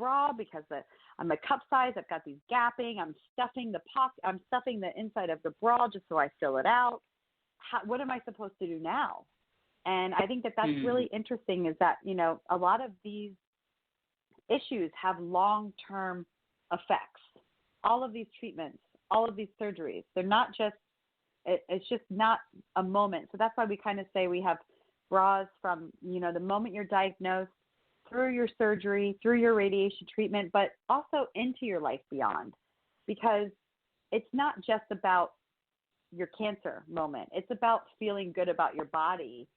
bra because I'm a cup size. I've got these gapping. I'm stuffing the inside of the bra just so I fill it out. What am I supposed to do now? And I think that's really interesting is that, a lot of these issues have long-term effects. All of these treatments, all of these surgeries, they're not just, it's just not a moment. So that's why we kind of say we have bras from, the moment you're diagnosed, through your surgery, through your radiation treatment, but also into your life beyond, because it's not just about your cancer moment. It's about feeling good about your body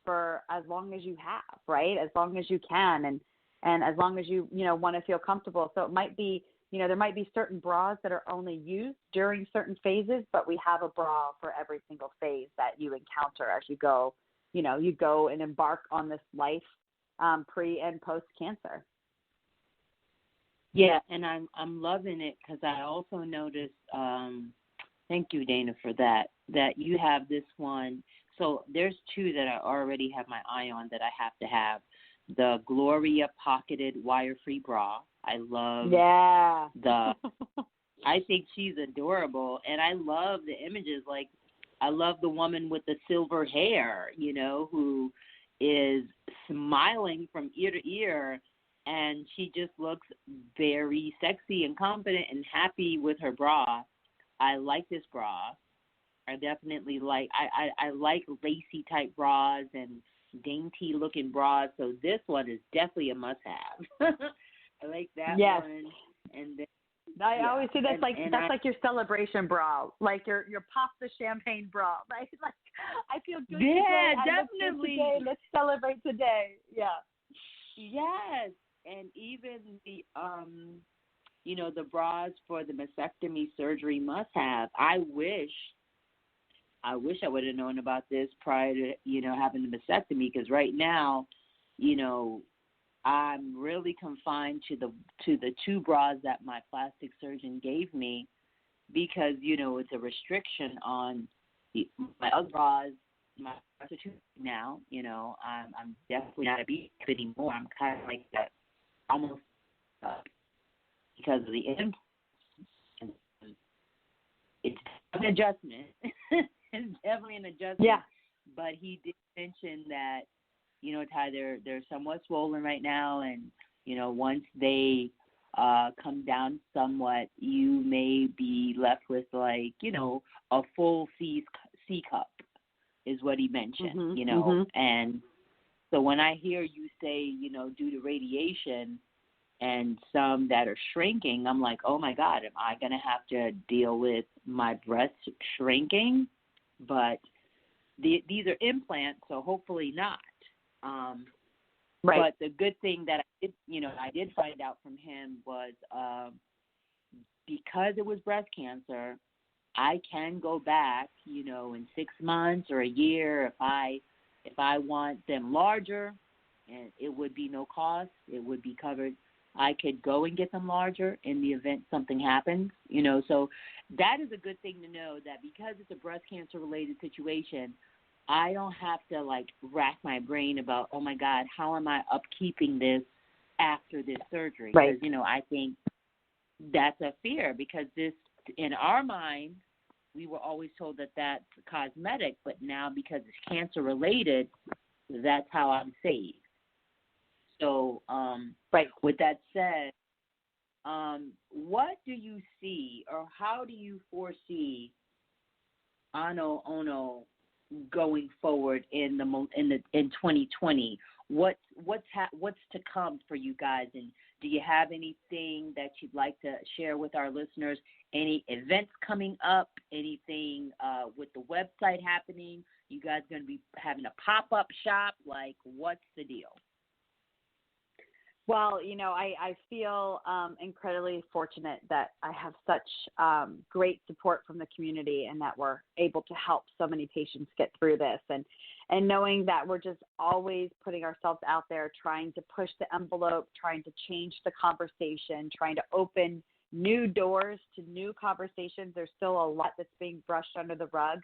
for as long as you have, right? As long as you can, and as long as you, want to feel comfortable. So it might be, there might be certain bras that are only used during certain phases, but we have a bra for every single phase that you encounter as you go, you go and embark on this life pre and post cancer. Yeah, and I'm loving it because I also noticed, thank you, Dana, for that you have this one. So there's two that I already have my eye on that I have to have. The Gloria pocketed wire-free bra. I love I think she's adorable, and I love the images. Like, I love the woman with the silver hair, who is smiling from ear to ear, and she just looks very sexy and confident and happy with her bra. I like this bra. I definitely like, I like lacy type bras and dainty looking bras. So this one is definitely a must have. I like that one. And then, I always say that's like your celebration bra, like your pop the champagne bra, right? Like, I feel good today. Yeah, definitely. Today. Let's celebrate today. Yeah. Yes, and even the the bras for the mastectomy surgery must have. I wish I would have known about this prior to having the mastectomy, because right now, I'm really confined to the two bras that my plastic surgeon gave me, because it's a restriction on my other bras. My substitute now, I'm definitely not a beef anymore. I'm kind of like that, almost because of the implants. It's an adjustment. It's definitely an adjustment. Yeah. But he did mention that, Ty, they're somewhat swollen right now, and once they come down somewhat, you may be left with a full C cup, is what he mentioned. And so when I hear you say due to radiation and some that are shrinking, I'm like, oh my God, am I going to have to deal with my breast shrinking? But these are implants, so hopefully not. Right. But the good thing that I did find out from him was because it was breast cancer, I can go back, in 6 months or a year if I want them larger, and it would be no cost. It would be covered. I could go and get them larger in the event something happens, So that is a good thing to know, that because it's a breast cancer related situation, I don't have to rack my brain about, oh my God, how am I upkeeping this after this surgery? Right. Because, I think that's a fear, because this, in our mind, we were always told that that's cosmetic, but now because it's cancer related, that's how I'm saved. So, right. With that said, what do you see, or how do you foresee AnaOno going forward in 2020? What's to come for you guys, and do you have anything that you'd like to share with our listeners? Any events coming up? Anything with the website happening? You guys going to be having a pop-up shop? What's the deal? Well, I feel incredibly fortunate that I have such great support from the community, and that we're able to help so many patients get through this. And knowing that we're just always putting ourselves out there, trying to push the envelope, trying to change the conversation, trying to open new doors to new conversations. There's still a lot that's being brushed under the rug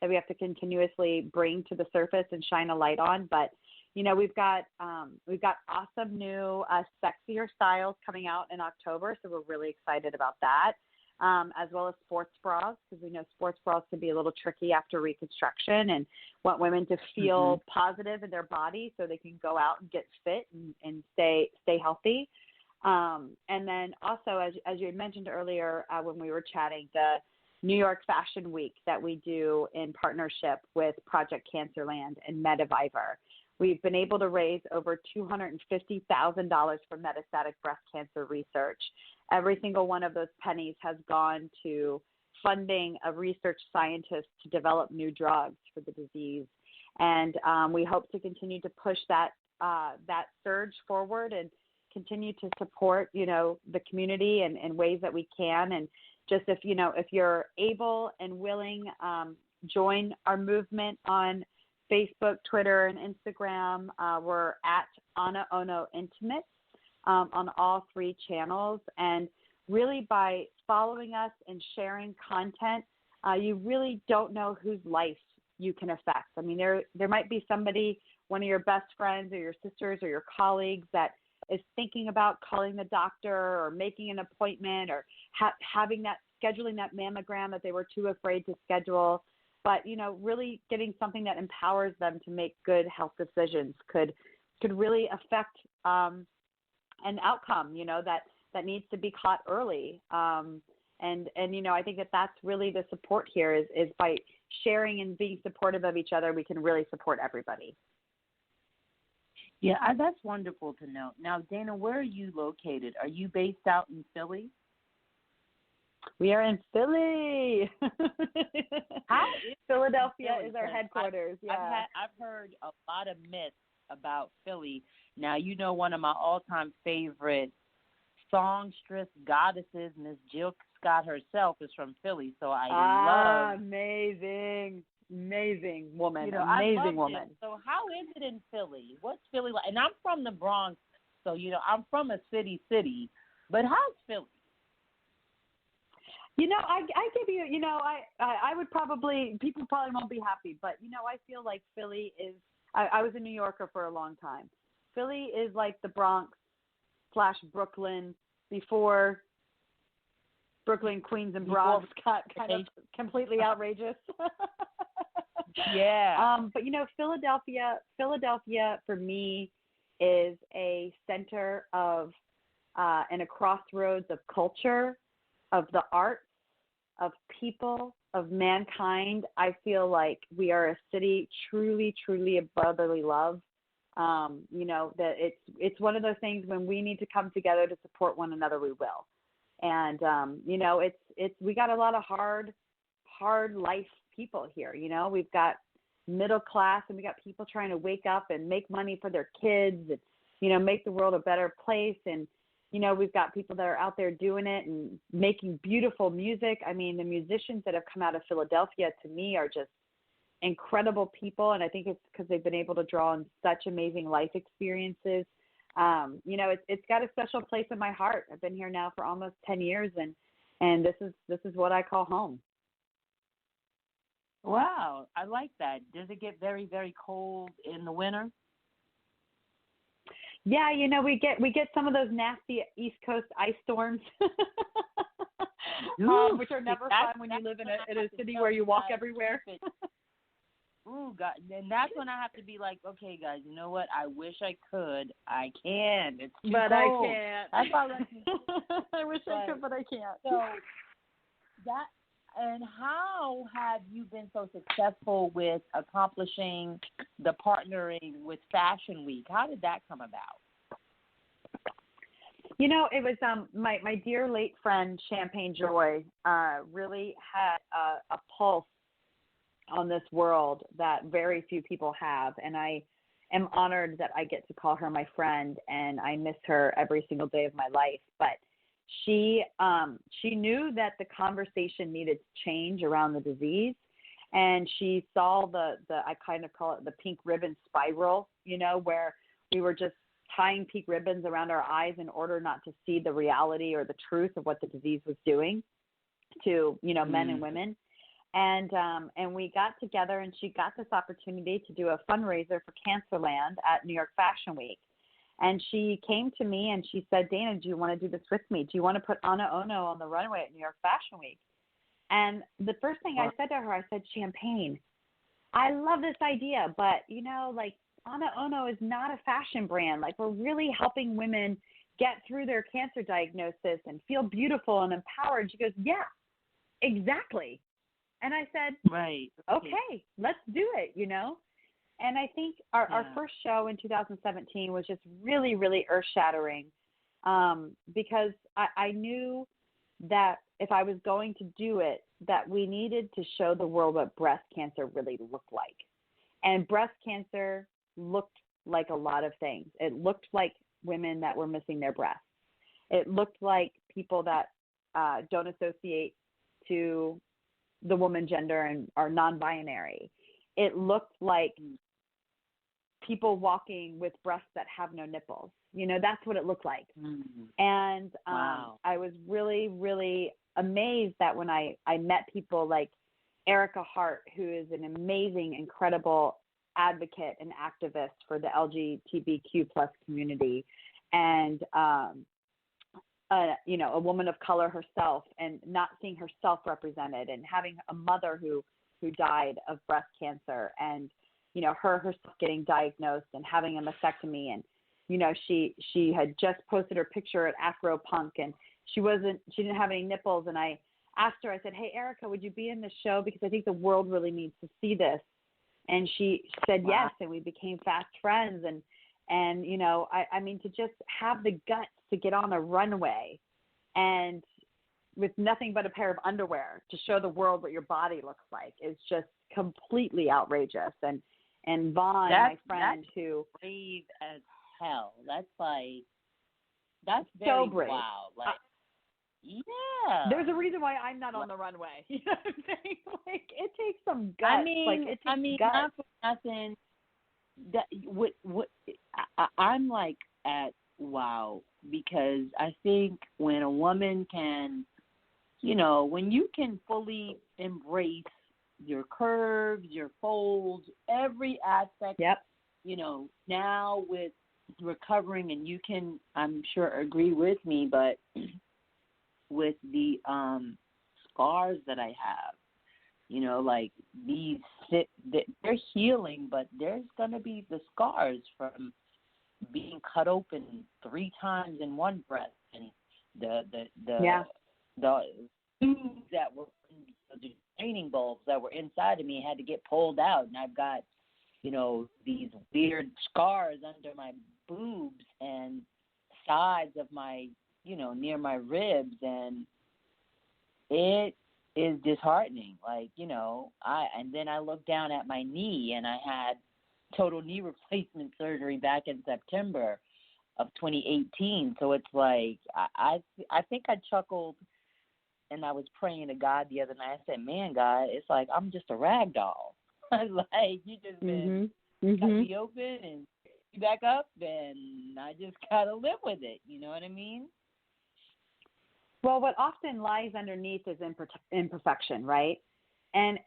that we have to continuously bring to the surface and shine a light on. But we've got awesome new sexier styles coming out in October, so we're really excited about that. As well as sports bras, because we know sports bras can be a little tricky after reconstruction, and want women to feel positive in their body so they can go out and get fit and stay healthy. And then also, as you had mentioned earlier when we were chatting, the New York Fashion Week that we do in partnership with Project Cancerland and METAvivor. We've been able to raise over $250,000 for metastatic breast cancer research. Every single one of those pennies has gone to funding a research scientist to develop new drugs for the disease. And we hope to continue to push that surge forward and continue to support, the community in ways that we can. And just if you're able and willing, join our movement on Facebook, Twitter, and Instagram. We're at AnaOno Intimate on all 3 channels. And really by following us and sharing content, you really don't know whose life you can affect. I mean, there might be somebody, one of your best friends or your sisters or your colleagues that is thinking about calling the doctor or making an appointment or scheduling that mammogram that they were too afraid to schedule. But, really getting something that empowers them to make good health decisions could really affect an outcome, that needs to be caught early. And I think that's really the support here is by sharing and being supportive of each other, we can really support everybody. Yeah, that's wonderful to know. Now, Dana, where are you located? Are you based out in Philly? We are in Philly. Philadelphia is our headquarters. I've heard a lot of myths about Philly. Now, one of my all-time favorite songstress goddesses, Miss Jill Scott herself, is from Philly. So I love. Amazing woman. Amazing woman. It. So how is it in Philly? What's Philly like? And I'm from the Bronx, so I'm from a city. But how's Philly? I give you, I would people probably won't be happy, but, I feel like Philly is, I was a New Yorker for a long time. Philly is like the Bronx / Brooklyn before Brooklyn, Queens, and Bronx got kind of completely outrageous. Yeah. But, Philadelphia for me is a center of, and a crossroads of culture, of the arts, of people, of mankind. I feel like we are a city truly, truly of brotherly love. That it's one of those things when we need to come together to support one another, we will. And, we got a lot of hard life people here. We've got middle class and we got people trying to wake up and make money for their kids and, make the world a better place. And, we've got people that are out there doing it and making beautiful music. I mean, the musicians that have come out of Philadelphia to me are just incredible people. And I think it's because they've been able to draw on such amazing life experiences. It's got a special place in my heart. I've been here now for almost 10 years and this is what I call home. Wow. I like that. Does it get very, very cold in the winter? Yeah, we get some of those nasty East Coast ice storms, which are never fun when you live in a city where you walk everywhere. Ooh, God, and that's when I have to be like, okay, guys, you know what? I wish I could. I can. It's too but cold. I can't. That's all I can do. I wish I could, but I can't. So and how have you been so successful with accomplishing the partnering with Fashion Week? How did that come about? It was my dear late friend Champagne Joy really had a pulse on this world that very few people have, and I am honored that I get to call her my friend, and I miss her every single day of my life. But she knew that the conversation needed to change around the disease, and she saw the I kind of call it the pink ribbon spiral, where we were just tying pink ribbons around our eyes in order not to see the reality or the truth of what the disease was doing to men and women. And we got together, and she got this opportunity to do a fundraiser for Cancerland at New York Fashion Week. And she came to me and she said, Dana, do you want to do this with me? Do you want to put AnaOno on the runway at New York Fashion Week? And the first thing I said to her, I said, champagne. I love this idea, but, you know, like, AnaOno is not a fashion brand. Like, we're really helping women get through their cancer diagnosis and feel beautiful and empowered. She goes, yeah, exactly. And I said, right, okay, let's do it, you know. And I think our first show in 2017 was just really, really earth-shattering, because I knew that if I was going to do it, that we needed to show the world what breast cancer really looked like. And breast cancer looked like a lot of things. It looked like women that were missing their breasts. It looked like people that don't associate to the woman gender and are non-binary. It looked like people walking with breasts that have no nipples. You know, that's what it looked like. Mm-hmm. And Wow. I was really, really amazed that when I met people like Erica Hart, who is an amazing, incredible advocate and activist for the LGBTQ plus community, and you know, a woman of color herself, and not seeing herself represented, and having a mother who died of breast cancer, and you know, herself getting diagnosed and having a mastectomy, and you know, she had just posted her picture at Afro Punk, and she didn't have any nipples, and I asked her, I said, hey Erica, would you be in the show, because I think the world really needs to see this. And she said yes, and we became fast friends. And you know, I mean, to just have the guts to get on a runway and with nothing but a pair of underwear to show the world what your body looks like is just completely outrageous. And Vaughn, my friend, who brave as hell. That's very so brave. Wow. Like, yeah. There's a reason why I'm not on the runway. You know what I'm saying? Like, it takes some guts. I mean, guts. not for nothing. That I'm like at wow, because I think when a woman can, you know, when you can fully embrace your curves, your folds, every aspect. Yep. You know, now with recovering, and you can, I'm sure, agree with me, but with the scars that I have, you know, like they're healing, but there's going to be the scars from being cut open 3 times in one breast, and the tubes that were, the training bulbs that were inside of me had to get pulled out, and I've got, you know, these weird scars under my boobs and sides of my, you know, near my ribs, and it is disheartening. Like, you know, and then I looked down at my knee, and I had total knee replacement surgery back in September of 2018. So it's like, I think I chuckled, and I was praying to God the other night. I said, man, God, it's like I'm just a rag doll. Like, you just been cut me open and back up, and I just gotta live with it. You know what I mean? Well, what often lies underneath is imperfection, right? And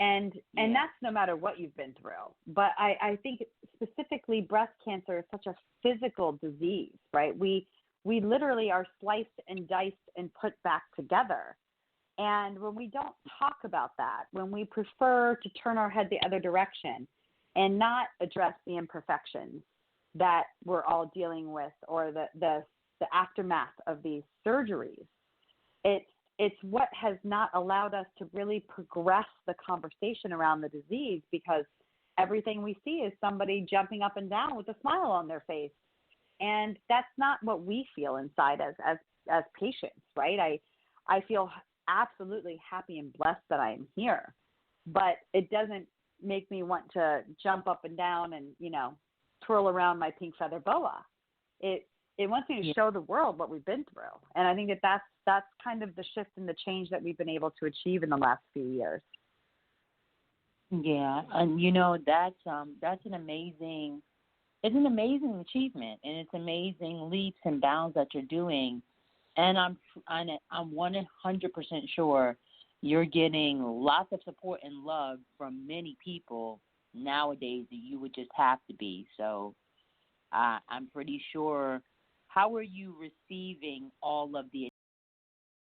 that's no matter what you've been through. But I think specifically breast cancer is such a physical disease, right? We literally are sliced and diced and put back together. And when we don't talk about that, when we prefer to turn our head the other direction and not address the imperfections that we're all dealing with, or the aftermath of these surgeries, it's what has not allowed us to really progress the conversation around the disease, because everything we see is somebody jumping up and down with a smile on their face. And that's not what we feel inside as patients, right? I feel absolutely happy and blessed that I am here, but it doesn't make me want to jump up and down and, you know, twirl around my pink feather boa. It wants me to show the world what we've been through. And I think that's kind of the shift and the change that we've been able to achieve in the last few years. Yeah, and you know, that's an amazing achievement, and it's amazing leaps and bounds that you're doing. And I'm 100% sure you're getting lots of support and love from many people nowadays that you would just have to be. So I'm pretty sure. How are you receiving all of the